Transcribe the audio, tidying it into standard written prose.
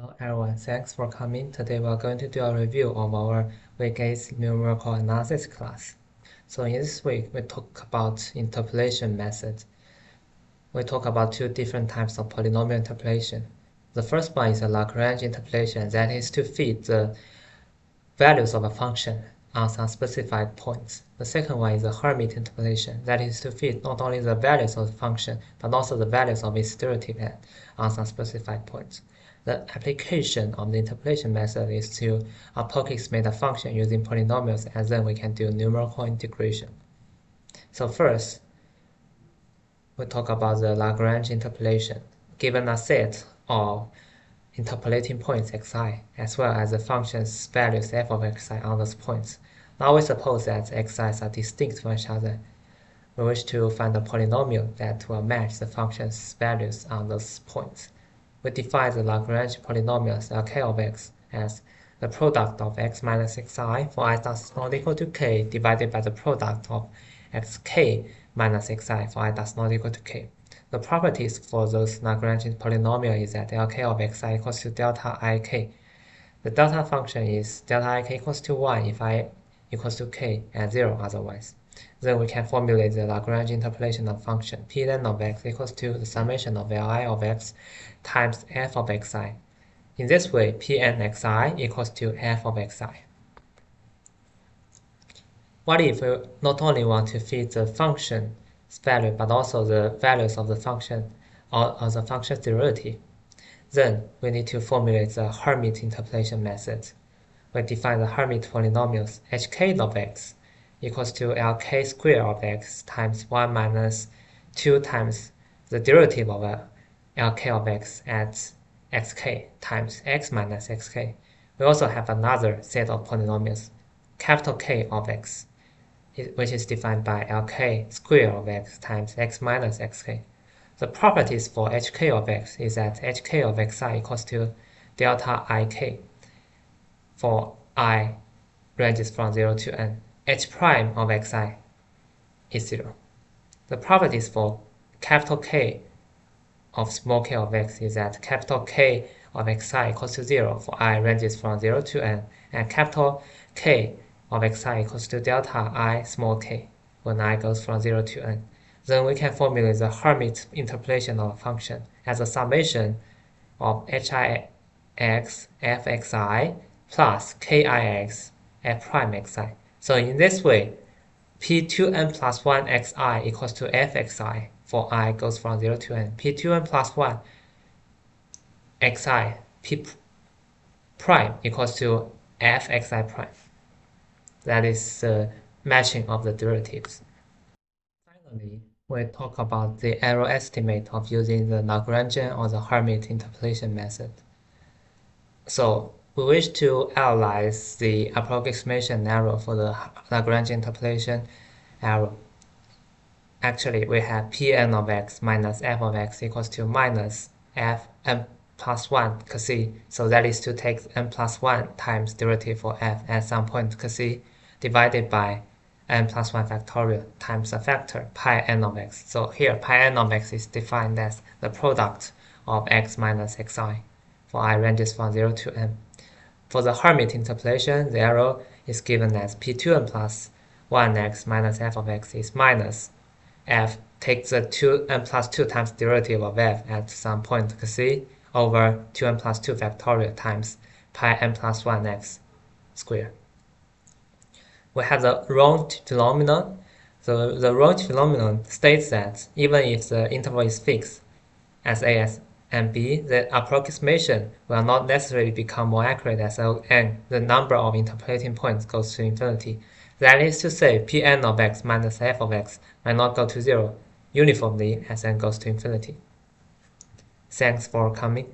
Hello everyone, thanks for coming. Today we are going to do a review of our week 8 numerical analysis class. So in this week we talk about interpolation methods. We talk about two different types of polynomial interpolation. The first one is a Lagrange interpolation, that is to fit the values of a function on some specified points. The second one is a Hermite interpolation, that is to fit not only the values of the function but also the values of its derivative on some specified points. The application of the interpolation method is to approximate a function using polynomials, and then we can do numerical integration. So first, we talk about the Lagrange interpolation. Given a set of interpolating points xi, as well as the function's values f of xi on those points. Now we suppose that xi's are distinct from each other. We wish to find a polynomial that will match the function's values on those points. We define the Lagrange polynomials Lk of x as the product of x minus xi for I does not equal to k divided by the product of xk minus xi for I does not equal to k. The properties for those Lagrange polynomial is that Lk of xi equals to delta ik. The delta function is delta ik equals to 1 if I equals to k and 0 otherwise. Then we can formulate the Lagrange interpolation of function Pn of x equals to the summation of Li of x times f of xi. In this way, Pn(xi) equals to f of xi. What if we not only want to fit the function's value but also the values of the function or the function's derivative? Then we need to formulate the Hermite interpolation method. We define the Hermite polynomials hk of x equals to Lk square of x times 1 minus 2 times the derivative of Lk of x at xk times x minus xk. We also have another set of polynomials, capital K of x, which is defined by Lk square of x times x minus xk. The properties for hk of x is that hk of xi equals to delta ik for I ranges from 0 to n. H prime of xi is 0. The properties for capital K of small k of x is that capital K of xi equals to 0 for I ranges from 0 to n, and capital K of xi equals to delta I small k when I goes from 0 to n. Then we can formulate the Hermite interpolation of a function as a summation of hix fxi plus kix f prime xi. So in this way, p2n plus 1 xi equals to fxi for I goes from 0 to n. p2n plus 1 xi p prime equals to fxi prime. That is the matching of the derivatives. Finally, we talk about the error estimate of using the Lagrangian or the Hermite interpolation method. So we wish to analyze the approximation error for the Lagrange interpolation error. Actually, we have Pn of x minus f of x equals to minus fn plus 1 c. So that is to take n plus 1 times derivative for f at some point c divided by n plus 1 factorial times a factor pi n of x. So here pi n of x is defined as the product of x minus xi for I ranges from 0 to n. For the Hermite interpolation, the error is given as p2n plus 1x minus f of x is minus f takes the 2n plus 2 times derivative of f at some point c over 2n plus 2 factorial times pi n plus 1x squared. We have the Ronch phenomenon. So the Ronch phenomenon states that even if the interval is fixed as a and b, the approximation will not necessarily become more accurate as n, the number of interpolating points goes to infinity. That is to say, Pn of x minus f of x might not go to 0 uniformly as n goes to infinity. Thanks for coming.